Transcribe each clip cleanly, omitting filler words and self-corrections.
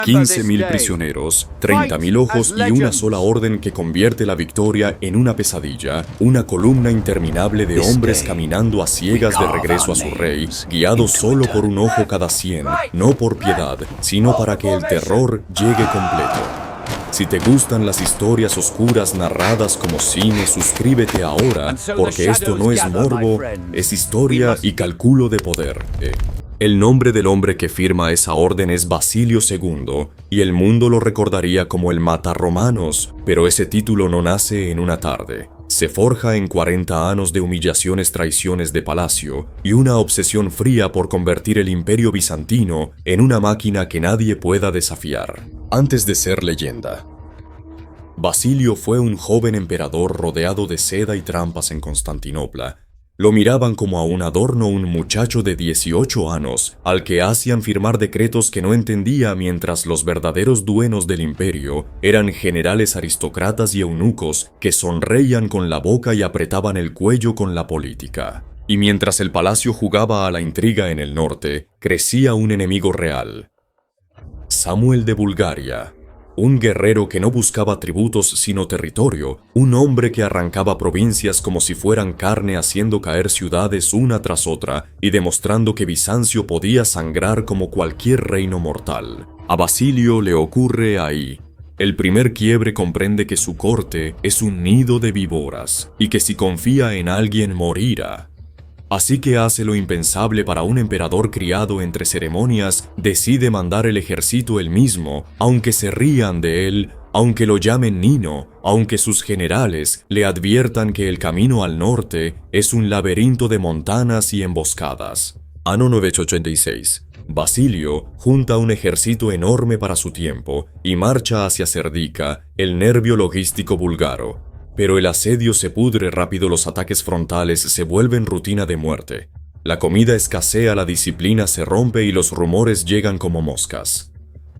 15.000 prisioneros, 30.000 ojos y una sola orden que convierte la victoria en una pesadilla, una columna interminable de hombres caminando a ciegas de regreso a su rey, guiados solo por un ojo cada 100, no por piedad, sino para que el terror llegue completo. Si te gustan las historias oscuras narradas como cine, suscríbete ahora, porque esto no es morbo, es historia y cálculo de poder. El nombre del hombre que firma esa orden es Basilio II, y el mundo lo recordaría como el matarromanos, pero ese título no nace en una tarde. Se forja en 40 años de humillaciones, traiciones de palacio, y una obsesión fría por convertir el imperio bizantino en una máquina que nadie pueda desafiar. Antes de ser leyenda, Basilio fue un joven emperador rodeado de seda y trampas en Constantinopla. Lo miraban como a un adorno, un muchacho de 18 años, al que hacían firmar decretos que no entendía, mientras los verdaderos dueños del imperio eran generales aristócratas y eunucos que sonreían con la boca y apretaban el cuello con la política. Y mientras el palacio jugaba a la intriga en el norte, crecía un enemigo real: Samuel de Bulgaria. Un guerrero que no buscaba tributos sino territorio, un hombre que arrancaba provincias como si fueran carne, haciendo caer ciudades una tras otra y demostrando que Bizancio podía sangrar como cualquier reino mortal. A Basilio le ocurre ahí. El primer quiebre comprende que su corte es un nido de víboras y que si confía en alguien morirá. Así que hace lo impensable para un emperador criado entre ceremonias, decide mandar el ejército él mismo, aunque se rían de él, aunque lo llamen Nino, aunque sus generales le adviertan que el camino al norte es un laberinto de montanas y emboscadas. Año 986. Basilio junta un ejército enorme para su tiempo y marcha hacia Serdica, el nervio logístico búlgaro. Pero el asedio se pudre rápido, los ataques frontales se vuelven rutina de muerte. La comida escasea, la disciplina se rompe y los rumores llegan como moscas.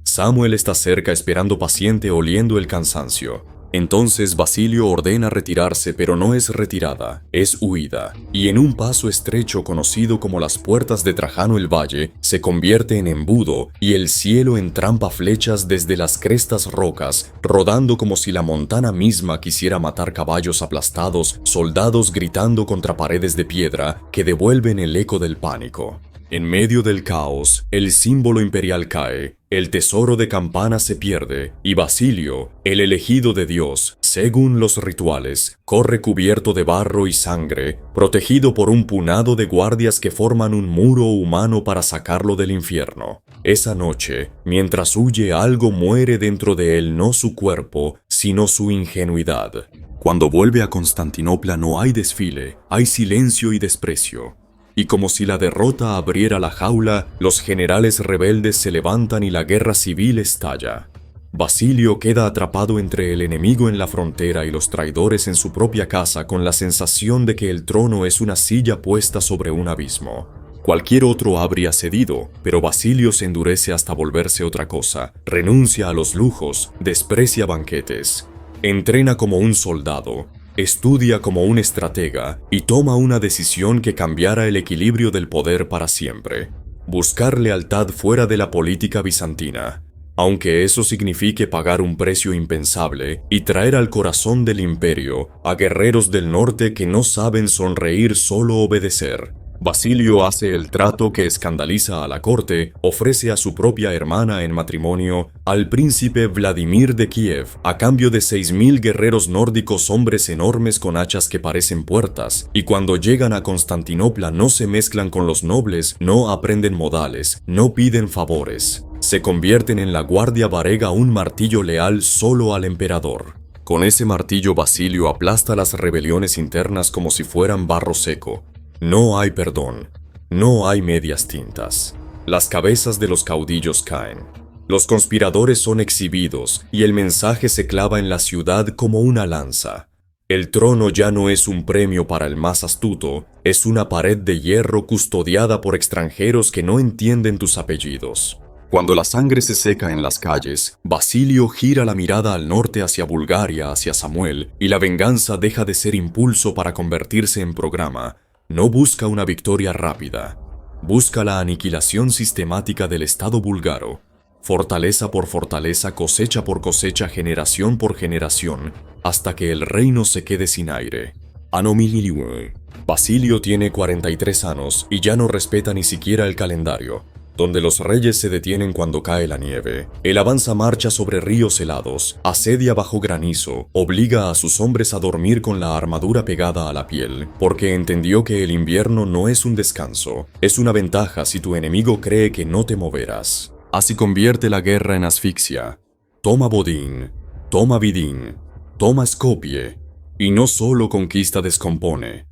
Samuel está cerca, esperando paciente, oliendo el cansancio. Entonces Basilio ordena retirarse, pero no es retirada, es huida. Y en un paso estrecho conocido como las puertas de Trajano el Valle, se convierte en embudo y el cielo entrampa flechas desde las crestas rocas, rodando como si la montana misma quisiera matar, caballos aplastados, soldados gritando contra paredes de piedra que devuelven el eco del pánico. En medio del caos, el símbolo imperial cae, el tesoro de Campana se pierde, y Basilio, el elegido de Dios, según los rituales, corre cubierto de barro y sangre, protegido por un punado de guardias que forman un muro humano para sacarlo del infierno. Esa noche, mientras huye, algo muere dentro de él, no su cuerpo, sino su ingenuidad. Cuando vuelve a Constantinopla no hay desfile, hay silencio y desprecio. Y como si la derrota abriera la jaula, los generales rebeldes se levantan y la guerra civil estalla. Basilio queda atrapado entre el enemigo en la frontera y los traidores en su propia casa, con la sensación de que el trono es una silla puesta sobre un abismo. Cualquier otro habría cedido, pero Basilio se endurece hasta volverse otra cosa, renuncia a los lujos, desprecia banquetes, entrena como un soldado, estudia como un estratega y toma una decisión que cambiará el equilibrio del poder para siempre: buscar lealtad fuera de la política bizantina, aunque eso signifique pagar un precio impensable y traer al corazón del imperio a guerreros del norte que no saben sonreír, solo obedecer. Basilio hace el trato que escandaliza a la corte, ofrece a su propia hermana en matrimonio al príncipe Vladimir de Kiev, a cambio de 6.000 guerreros nórdicos, hombres enormes con hachas que parecen puertas, y cuando llegan a Constantinopla no se mezclan con los nobles, no aprenden modales, no piden favores. Se convierten en la guardia varega, un martillo leal solo al emperador. Con ese martillo Basilio aplasta las rebeliones internas como si fueran barro seco. No hay perdón, no hay medias tintas. Las cabezas de los caudillos caen. Los conspiradores son exhibidos y el mensaje se clava en la ciudad como una lanza. El trono ya no es un premio para el más astuto, es una pared de hierro custodiada por extranjeros que no entienden tus apellidos. Cuando la sangre se seca en las calles, Basilio gira la mirada al norte, hacia Bulgaria, hacia Samuel, y la venganza deja de ser impulso para convertirse en programa. No busca una victoria rápida, busca la aniquilación sistemática del Estado búlgaro. fortaleza por fortaleza, cosecha por cosecha, generación por generación, hasta que el reino se quede sin aire. Ano Mililiwe. Basilio tiene 43 años y ya no respeta ni siquiera el calendario, donde los reyes se detienen cuando cae la nieve. Él avanza marcha sobre ríos helados, asedia bajo granizo, obliga a sus hombres a dormir con la armadura pegada a la piel, porque entendió que el invierno no es un descanso, es una ventaja si tu enemigo cree que no te moverás. Así convierte la guerra en asfixia. Toma Bodín, toma Vidín, toma Skopje, y no solo conquista descompone.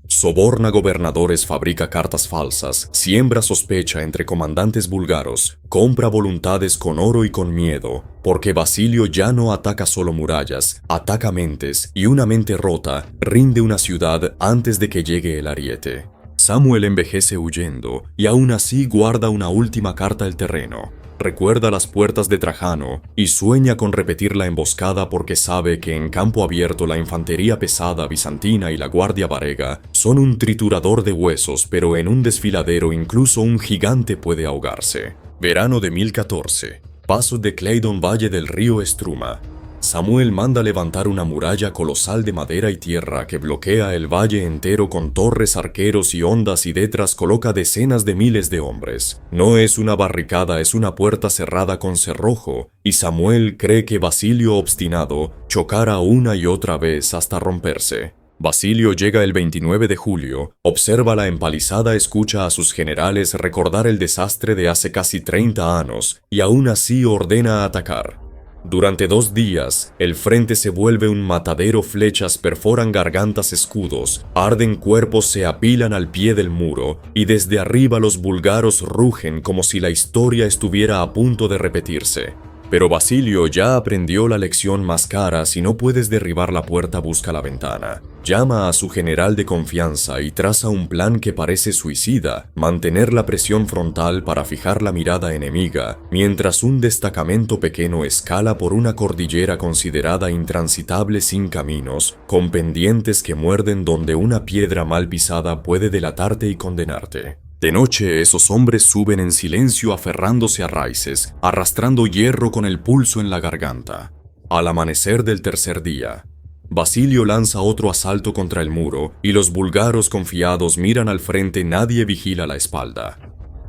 Soborna gobernadores, fabrica cartas falsas, siembra sospecha entre comandantes búlgaros, compra voluntades con oro y con miedo, porque Basilio ya no ataca solo murallas, ataca mentes, y una mente rota rinde una ciudad antes de que llegue el ariete. Samuel envejece huyendo, y aún así guarda una última carta al terreno. Recuerda las puertas de Trajano y sueña con repetir la emboscada porque sabe que en campo abierto la infantería pesada bizantina y la guardia varega son un triturador de huesos, pero en un desfiladero incluso un gigante puede ahogarse. Verano de 1014. Paso de Claydon, valle del río Struma. Samuel manda levantar una muralla colosal de madera y tierra que bloquea el valle entero con torres, arqueros y hondas, y detrás coloca decenas de miles de hombres. No es una barricada, es una puerta cerrada con cerrojo, y Samuel cree que Basilio, obstinado, chocará una y otra vez hasta romperse. Basilio llega el 29 de julio, observa la empalizada, escucha a sus generales recordar el desastre de hace casi 30 años, y aún así ordena atacar. Durante 2 días, el frente se vuelve un matadero, flechas perforan gargantas, escudos, arden cuerpos, se apilan al pie del muro, y desde arriba los búlgaros rugen como si la historia estuviera a punto de repetirse. Pero Basilio ya aprendió la lección más cara: si no puedes derribar la puerta, busca la ventana. Llama a su general de confianza y traza un plan que parece suicida: mantener la presión frontal para fijar la mirada enemiga, mientras un destacamento pequeño escala por una cordillera considerada intransitable sin caminos, con pendientes que muerden donde una piedra mal pisada puede delatarte y condenarte. De noche esos hombres suben en silencio aferrándose a raíces, arrastrando hierro con el pulso en la garganta. Al amanecer del tercer día, Basilio lanza otro asalto contra el muro y los búlgaros confiados miran al frente, nadie vigila la espalda.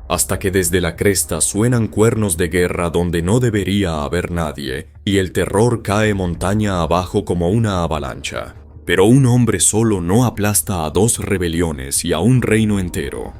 Hasta que desde la cresta suenan cuernos de guerra donde no debería haber nadie y el terror cae montaña abajo como una avalancha. Pero un hombre solo no aplasta a 2 rebeliones y a un reino entero.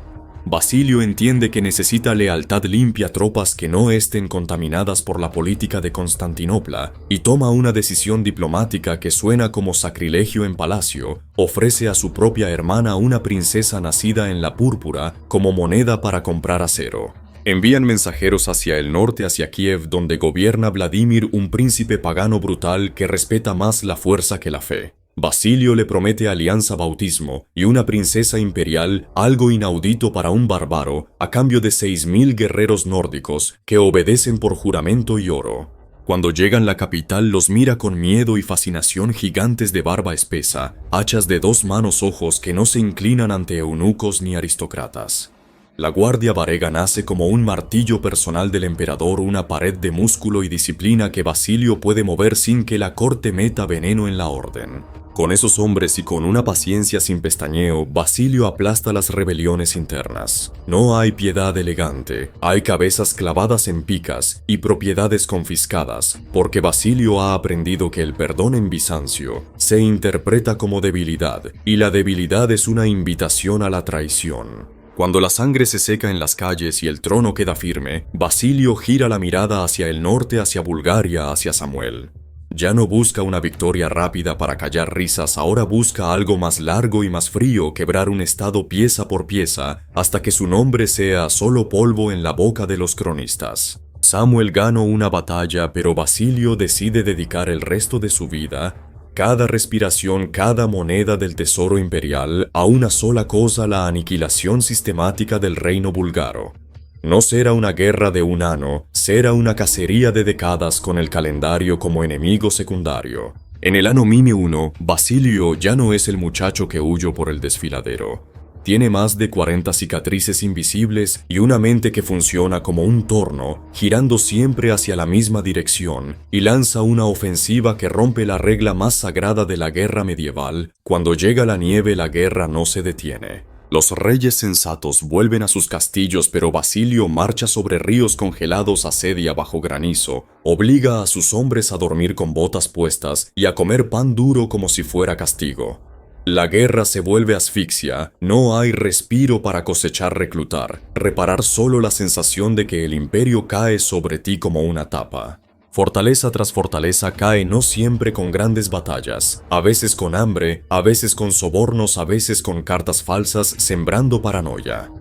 Basilio entiende que necesita lealtad limpia, tropas que no estén contaminadas por la política de Constantinopla, y toma una decisión diplomática que suena como sacrilegio en palacio: ofrece a su propia hermana, una princesa nacida en la púrpura, como moneda para comprar acero. Envían mensajeros hacia el norte, hacia Kiev, donde gobierna Vladimir, un príncipe pagano brutal que respeta más la fuerza que la fe. Basilio le promete alianza, bautismo y una princesa imperial, algo inaudito para un bárbaro, a cambio de 6.000 guerreros nórdicos que obedecen por juramento y oro. Cuando llegan a la capital los mira con miedo y fascinación gigantes de barba espesa, hachas de 2 manos, ojos que no se inclinan ante eunucos ni aristócratas. La guardia varega nace como un martillo personal del emperador, una pared de músculo y disciplina que Basilio puede mover sin que la corte meta veneno en la orden. Con esos hombres y con una paciencia sin pestañeo, Basilio aplasta las rebeliones internas. No hay piedad elegante, hay cabezas clavadas en picas y propiedades confiscadas, porque Basilio ha aprendido que el perdón en Bizancio se interpreta como debilidad, y la debilidad es una invitación a la traición. Cuando la sangre se seca en las calles y el trono queda firme, Basilio gira la mirada hacia el norte, hacia Bulgaria, hacia Samuel. Ya no busca una victoria rápida para callar risas, ahora busca algo más largo y más frío: quebrar un estado pieza por pieza, hasta que su nombre sea solo polvo en la boca de los cronistas. Samuel ganó una batalla, pero Basilio decide dedicar el resto de su vida, cada respiración, cada moneda del tesoro imperial, a una sola cosa: la aniquilación sistemática del reino búlgaro. No será una guerra de un año, será una cacería de décadas con el calendario como enemigo secundario. En el año 1001, Basilio ya no es el muchacho que huyó por el desfiladero. Tiene más de 40 cicatrices invisibles y una mente que funciona como un torno, girando siempre hacia la misma dirección, y lanza una ofensiva que rompe la regla más sagrada de la guerra medieval: cuando llega la nieve, la guerra no se detiene. Los reyes sensatos vuelven a sus castillos, pero Basilio marcha sobre ríos congelados, asedia bajo granizo, obliga a sus hombres a dormir con botas puestas y a comer pan duro como si fuera castigo. La guerra se vuelve asfixia, no hay respiro para cosechar, reclutar, reparar, solo la sensación de que el imperio cae sobre ti como una tapa. Fortaleza tras fortaleza cae, no siempre con grandes batallas, a veces con hambre, a veces con sobornos, a veces con cartas falsas, sembrando paranoia.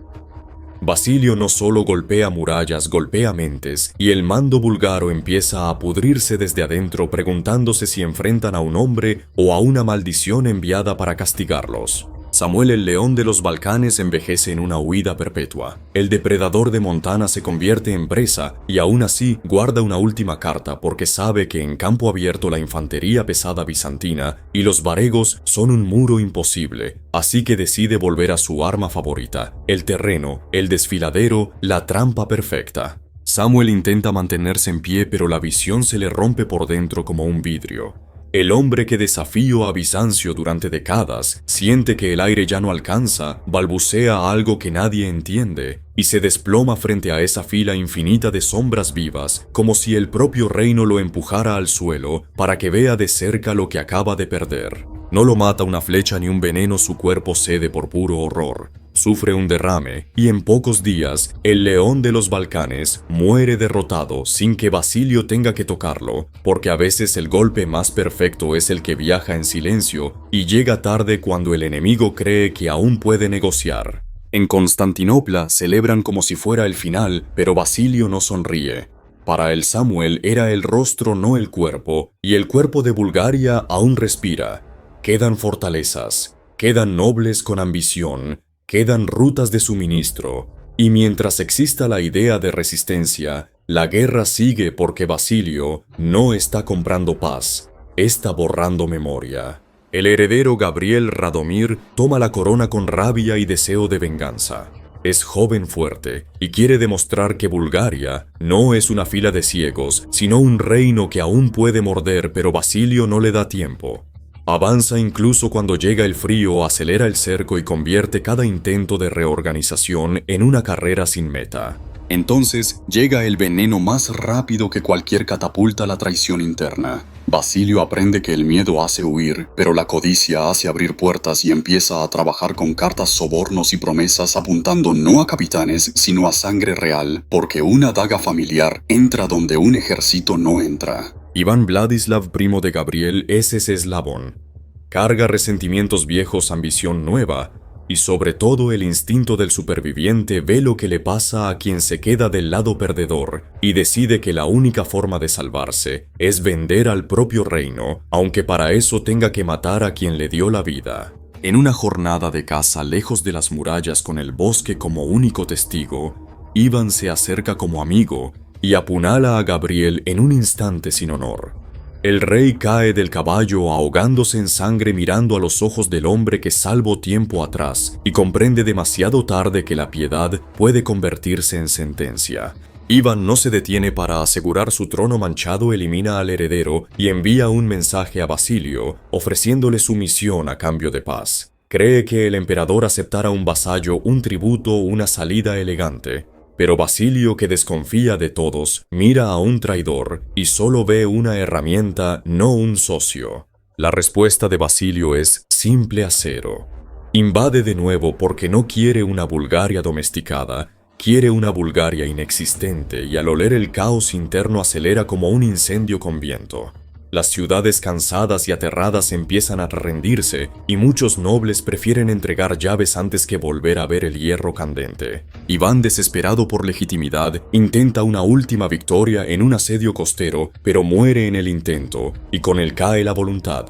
Basilio no solo golpea murallas, golpea mentes, y el mando búlgaro empieza a pudrirse desde adentro, preguntándose si enfrentan a un hombre o a una maldición enviada para castigarlos. Samuel, el león de los Balcanes, envejece en una huida perpetua. El depredador de Montana se convierte en presa y aún así guarda una última carta, porque sabe que en campo abierto la infantería pesada bizantina y los varegos son un muro imposible, así que decide volver a su arma favorita: el terreno, el desfiladero, la trampa perfecta. Samuel intenta mantenerse en pie, pero la visión se le rompe por dentro como un vidrio. El hombre que desafió a Bizancio durante décadas siente que el aire ya no alcanza, balbucea algo que nadie entiende y se desploma frente a esa fila infinita de sombras vivas, como si el propio reino lo empujara al suelo para que vea de cerca lo que acaba de perder. No lo mata una flecha ni un veneno, su cuerpo cede por puro horror. Sufre un derrame y en pocos días el león de los Balcanes muere derrotado sin que Basilio tenga que tocarlo, porque a veces el golpe más perfecto es el que viaja en silencio y llega tarde cuando el enemigo cree que aún puede negociar. En Constantinopla celebran como si fuera el final, pero Basilio no sonríe. Para el Samuel era el rostro, no el cuerpo, y el cuerpo de Bulgaria aún respira. Quedan fortalezas, quedan nobles con ambición, quedan rutas de suministro, y mientras exista la idea de resistencia, la guerra sigue, porque Basilio no está comprando paz, está borrando memoria. El heredero Gabriel Radomir toma la corona con rabia y deseo de venganza. Es joven, fuerte, y quiere demostrar que Bulgaria no es una fila de ciegos, sino un reino que aún puede morder, pero Basilio no le da tiempo. Avanza incluso cuando llega el frío, acelera el cerco y convierte cada intento de reorganización en una carrera sin meta. Entonces llega el veneno más rápido que cualquier catapulta: la traición interna. Basilio aprende que el miedo hace huir, pero la codicia hace abrir puertas y empieza a trabajar con cartas, sobornos y promesas, apuntando no a capitanes, sino a sangre real, porque una daga familiar entra donde un ejército no entra. Iván Vladislav, primo de Gabriel, es ese eslabón. Carga resentimientos viejos, ambición nueva, y sobre todo el instinto del superviviente. Ve lo que le pasa a quien se queda del lado perdedor y decide que la única forma de salvarse es vender al propio reino, aunque para eso tenga que matar a quien le dio la vida. En una jornada de caza lejos de las murallas, con el bosque como único testigo, Iván se acerca como amigo y apuñala a Gabriel en un instante sin honor. El rey cae del caballo ahogándose en sangre, mirando a los ojos del hombre que salvó tiempo atrás, y comprende demasiado tarde que la piedad puede convertirse en sentencia. Iván no se detiene para asegurar su trono manchado, elimina al heredero y envía un mensaje a Basilio, ofreciéndole sumisión a cambio de paz. Cree que el emperador aceptará un vasallo, un tributo, una salida elegante. Pero Basilio, que desconfía de todos, mira a un traidor y solo ve una herramienta, no un socio. La respuesta de Basilio es simple: acero. Invade de nuevo porque no quiere una Bulgaria domesticada, quiere una Bulgaria inexistente, y al oler el caos interno acelera como un incendio con viento. Las ciudades cansadas y aterradas empiezan a rendirse, y muchos nobles prefieren entregar llaves antes que volver a ver el hierro candente. Iván, desesperado por legitimidad, intenta una última victoria en un asedio costero, pero muere en el intento, y con él cae la voluntad.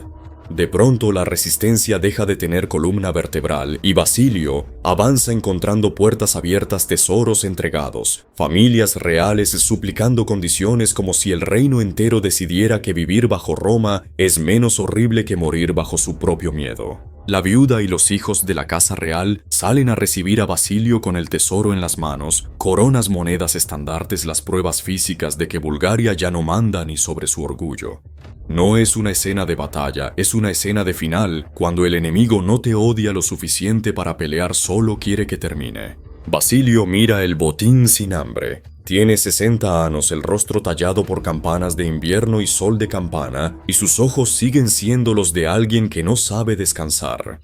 De pronto la resistencia deja de tener columna vertebral y Basilio avanza encontrando puertas abiertas, tesoros entregados, familias reales suplicando condiciones, como si el reino entero decidiera que vivir bajo Roma es menos horrible que morir bajo su propio miedo. La viuda y los hijos de la casa real salen a recibir a Basilio con el tesoro en las manos, coronas, monedas, estandartes, las pruebas físicas de que Bulgaria ya no manda ni sobre su orgullo. No es una escena de batalla, es una escena de final, cuando el enemigo no te odia lo suficiente para pelear, solo quiere que termine. Basilio mira el botín sin hambre. Tiene 60 años, el rostro tallado por campanas de invierno y sol de campana, y sus ojos siguen siendo los de alguien que no sabe descansar.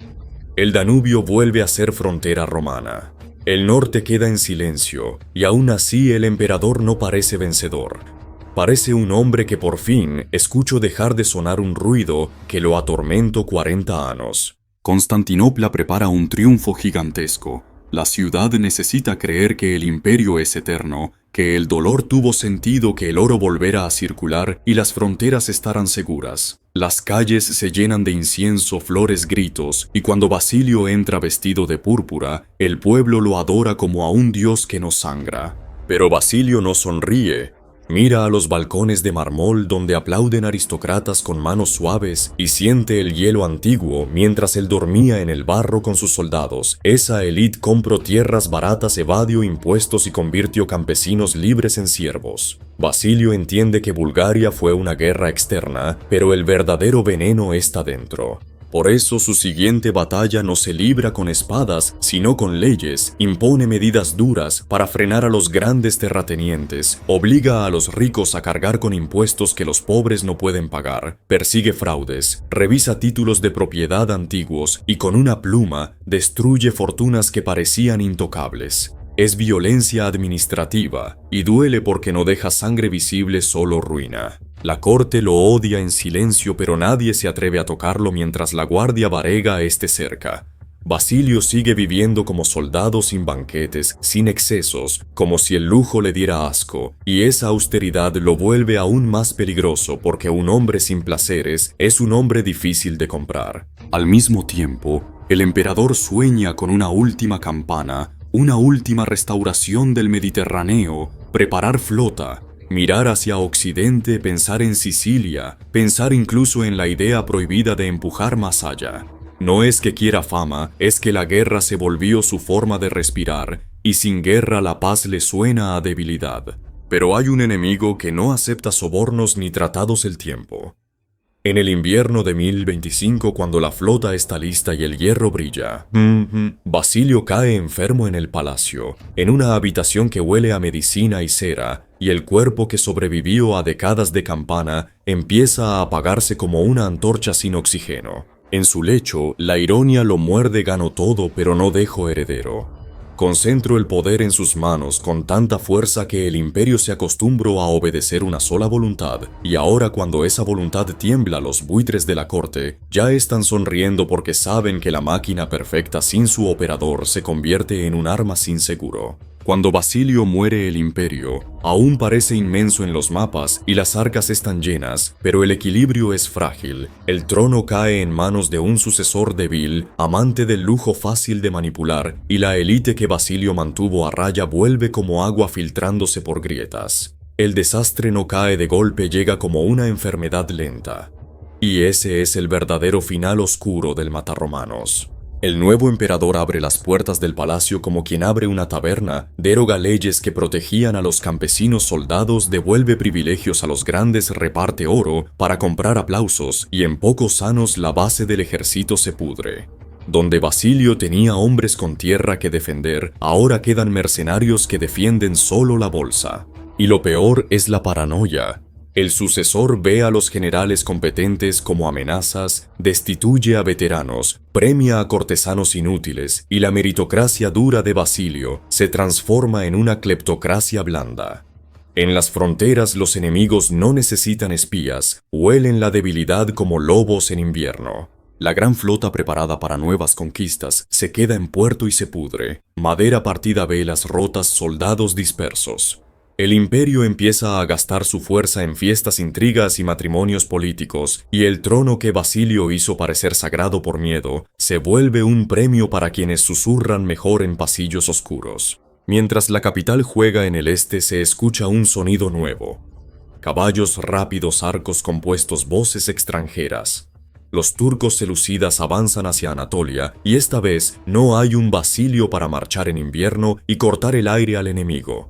El Danubio vuelve a ser frontera romana. El norte queda en silencio, y aún así el emperador no parece vencedor. Parece un hombre que por fin escuchó dejar de sonar un ruido que lo atormentó 40 años. Constantinopla prepara un triunfo gigantesco. La ciudad necesita creer que el imperio es eterno, que el dolor tuvo sentido, que el oro volverá a circular y las fronteras estarán seguras. Las calles se llenan de incienso, flores, gritos, y cuando Basilio entra vestido de púrpura, el pueblo lo adora como a un dios que no sangra. Pero Basilio no sonríe. Mira a los balcones de mármol donde aplauden aristócratas con manos suaves y siente el hielo antiguo mientras él dormía en el barro con sus soldados. Esa élite compró tierras baratas, evadió impuestos y convirtió campesinos libres en siervos. Basilio entiende que Bulgaria fue una guerra externa, pero el verdadero veneno está dentro. Por eso su siguiente batalla no se libra con espadas, sino con leyes, impone medidas duras para frenar a los grandes terratenientes, obliga a los ricos a cargar con impuestos que los pobres no pueden pagar, persigue fraudes, revisa títulos de propiedad antiguos y con una pluma destruye fortunas que parecían intocables. Es violencia administrativa y duele porque no deja sangre visible, solo ruina. La corte lo odia en silencio, pero nadie se atreve a tocarlo mientras la guardia varega esté cerca. Basilio sigue viviendo como soldado sin banquetes, sin excesos, como si el lujo le diera asco, y esa austeridad lo vuelve aún más peligroso porque un hombre sin placeres es un hombre difícil de comprar. Al mismo tiempo, el emperador sueña con una última campana, una última restauración del Mediterráneo, preparar flota, mirar hacia Occidente, pensar en Sicilia, pensar incluso en la idea prohibida de empujar más allá. No es que quiera fama, es que la guerra se volvió su forma de respirar, y sin guerra la paz le suena a debilidad. Pero hay un enemigo que no acepta sobornos ni tratados el tiempo. En el invierno de 1025, cuando la flota está lista y el hierro brilla, Basilio cae enfermo en el palacio, en una habitación que huele a medicina y cera, y el cuerpo que sobrevivió a décadas de campana empieza a apagarse como una antorcha sin oxígeno. En su lecho, la ironía lo muerde, gano todo, pero no dejo heredero. Concentro el poder en sus manos con tanta fuerza que el imperio se acostumbró a obedecer una sola voluntad, y ahora cuando esa voluntad tiembla, los buitres de la corte ya están sonriendo porque saben que la máquina perfecta sin su operador se convierte en un arma sin seguro. Cuando Basilio muere, el imperio aún parece inmenso en los mapas y las arcas están llenas, pero el equilibrio es frágil. El trono cae en manos de un sucesor débil, amante del lujo fácil de manipular, y la élite que Basilio mantuvo a raya vuelve como agua filtrándose por grietas. El desastre no cae de golpe, llega como una enfermedad lenta. Y ese es el verdadero final oscuro del matarromanos. El nuevo emperador abre las puertas del palacio como quien abre una taberna, deroga leyes que protegían a los campesinos soldados, devuelve privilegios a los grandes, reparte oro para comprar aplausos, y en pocos años la base del ejército se pudre. Donde Basilio tenía hombres con tierra que defender, ahora quedan mercenarios que defienden solo la bolsa. Y lo peor es la paranoia. El sucesor ve a los generales competentes como amenazas, destituye a veteranos, premia a cortesanos inútiles, y la meritocracia dura de Basilio se transforma en una cleptocracia blanda. En las fronteras los enemigos no necesitan espías, huelen la debilidad como lobos en invierno. La gran flota preparada para nuevas conquistas se queda en puerto y se pudre. Madera partida, velas rotas, soldados dispersos. El imperio empieza a gastar su fuerza en fiestas, intrigas y matrimonios políticos, y el trono que Basilio hizo parecer sagrado por miedo, se vuelve un premio para quienes susurran mejor en pasillos oscuros. Mientras la capital juega en el este, se escucha un sonido nuevo. Caballos rápidos, arcos compuestos, voces extranjeras. Los turcos seleucidas avanzan hacia Anatolia y esta vez no hay un Basilio para marchar en invierno y cortar el aire al enemigo.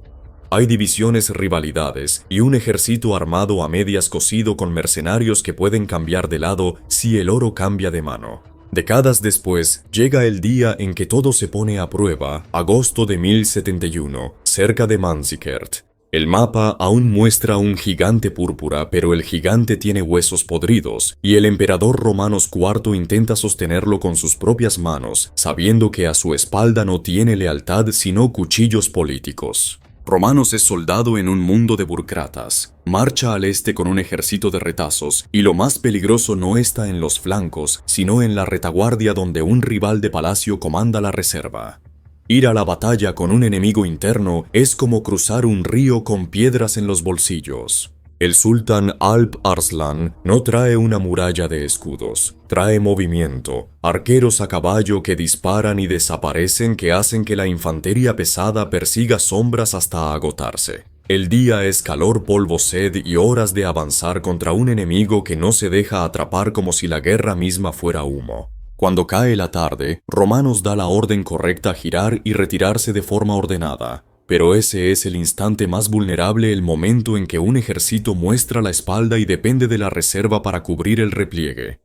Hay divisiones, rivalidades y un ejército armado a medias cosido con mercenarios que pueden cambiar de lado si el oro cambia de mano. Décadas después, llega el día en que todo se pone a prueba, agosto de 1071, cerca de Manzikert. El mapa aún muestra un gigante púrpura, pero el gigante tiene huesos podridos, y el emperador Romanos IV intenta sostenerlo con sus propias manos, sabiendo que a su espalda no tiene lealtad sino cuchillos políticos. Romanos es soldado en un mundo de burócratas. Marcha al este con un ejército de retazos, y lo más peligroso no está en los flancos, sino en la retaguardia donde un rival de palacio comanda la reserva. Ir a la batalla con un enemigo interno es como cruzar un río con piedras en los bolsillos. El sultán Alp Arslan no trae una muralla de escudos, trae movimiento, arqueros a caballo que disparan y desaparecen que hacen que la infantería pesada persiga sombras hasta agotarse. El día es calor, polvo, sed y horas de avanzar contra un enemigo que no se deja atrapar como si la guerra misma fuera humo. Cuando cae la tarde, Romanos da la orden correcta a girar y retirarse de forma ordenada. Pero ese es el instante más vulnerable, el momento en que un ejército muestra la espalda y depende de la reserva para cubrir el repliegue.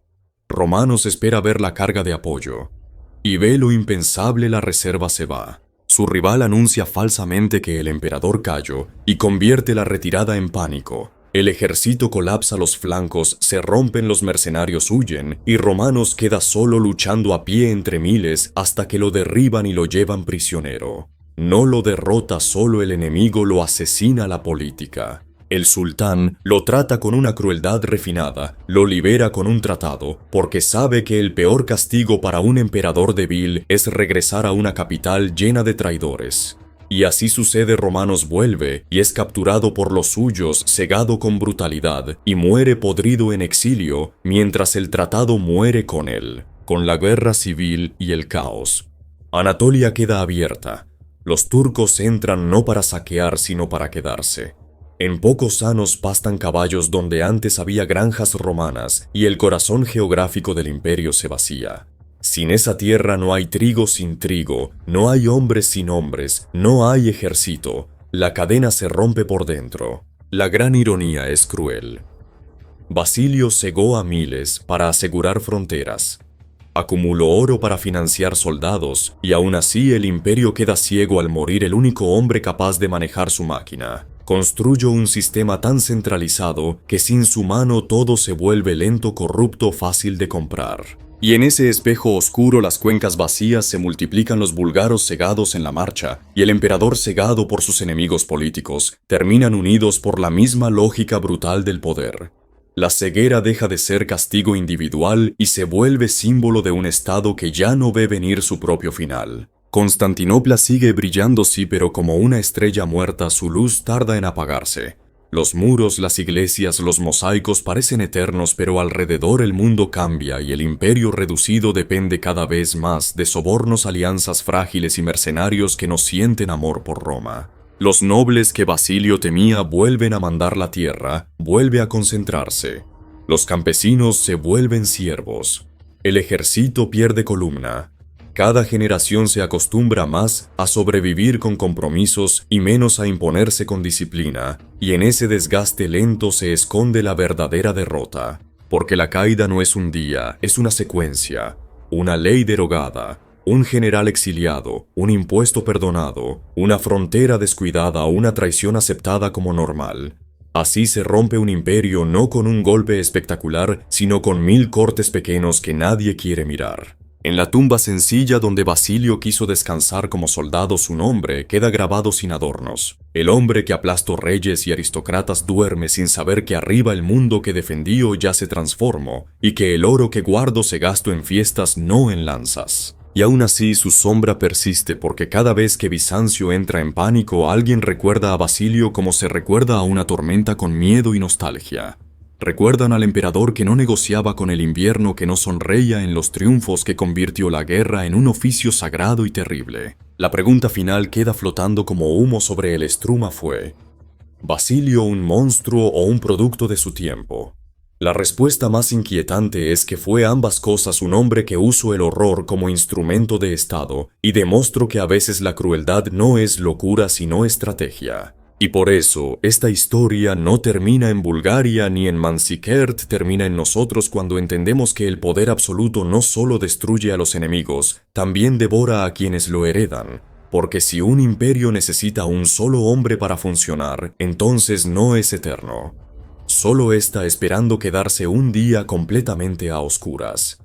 Romanos espera ver la carga de apoyo. Y ve lo impensable, la reserva se va. Su rival anuncia falsamente que el emperador cayó y convierte la retirada en pánico. El ejército colapsa los flancos, se rompen, los mercenarios huyen y Romanos queda solo luchando a pie entre miles hasta que lo derriban y lo llevan prisionero. No lo derrota solo el enemigo, lo asesina la política. El sultán lo trata con una crueldad refinada, lo libera con un tratado, porque sabe que el peor castigo para un emperador débil es regresar a una capital llena de traidores. Y así sucede. Romanos vuelve y es capturado por los suyos, cegado con brutalidad, y muere podrido en exilio, mientras el tratado muere con él, con la guerra civil y el caos. Anatolia queda abierta. Los turcos entran no para saquear, sino para quedarse. En pocos años pastan caballos donde antes había granjas romanas y el corazón geográfico del imperio se vacía. Sin esa tierra no hay trigo sin trigo, no hay hombres sin hombres, no hay ejército. La cadena se rompe por dentro. La gran ironía es cruel. Basilio cegó a miles para asegurar fronteras. Acumuló oro para financiar soldados, y aún así el imperio queda ciego al morir el único hombre capaz de manejar su máquina. Construyó un sistema tan centralizado que sin su mano todo se vuelve lento, corrupto, fácil de comprar. Y en ese espejo oscuro, las cuencas vacías, se multiplican los búlgaros cegados en la marcha, y el emperador cegado por sus enemigos políticos, terminan unidos por la misma lógica brutal del poder. La ceguera deja de ser castigo individual y se vuelve símbolo de un estado que ya no ve venir su propio final. Constantinopla sigue brillando, sí, pero como una estrella muerta, su luz tarda en apagarse. Los muros, las iglesias, los mosaicos parecen eternos, pero alrededor el mundo cambia y el imperio reducido depende cada vez más de sobornos, alianzas frágiles y mercenarios que no sienten amor por Roma. Los nobles que Basilio temía vuelven a mandar la tierra, vuelve a concentrarse. Los campesinos se vuelven siervos. El ejército pierde columna. Cada generación se acostumbra más a sobrevivir con compromisos y menos a imponerse con disciplina, y en ese desgaste lento se esconde la verdadera derrota, porque la caída no es un día, es una secuencia, una ley derogada, un general exiliado, un impuesto perdonado, una frontera descuidada o una traición aceptada como normal. Así se rompe un imperio no con un golpe espectacular, sino con 1000 cortes pequeños que nadie quiere mirar. En la tumba sencilla donde Basilio quiso descansar como soldado, su nombre queda grabado sin adornos. El hombre que aplastó reyes y aristócratas duerme sin saber que arriba el mundo que defendió ya se transformó, y que el oro que guardo se gastó en fiestas, no en lanzas. Y aún así su sombra persiste, porque cada vez que Bizancio entra en pánico, alguien recuerda a Basilio como se recuerda a una tormenta, con miedo y nostalgia. Recuerdan al emperador que no negociaba con el invierno, que no sonreía en los triunfos, que convirtió la guerra en un oficio sagrado y terrible. La pregunta final queda flotando como humo sobre el Struma: ¿fue Basilio un monstruo o un producto de su tiempo? La respuesta más inquietante es que fue ambas cosas un hombre que usó el horror como instrumento de Estado y demostró que a veces la crueldad no es locura sino estrategia. Y por eso, esta historia no termina en Bulgaria ni en Manzikert, termina en nosotros cuando entendemos que el poder absoluto no solo destruye a los enemigos, también devora a quienes lo heredan. Porque si un imperio necesita un solo hombre para funcionar, entonces no es eterno. Solo está esperando quedarse un día completamente a oscuras.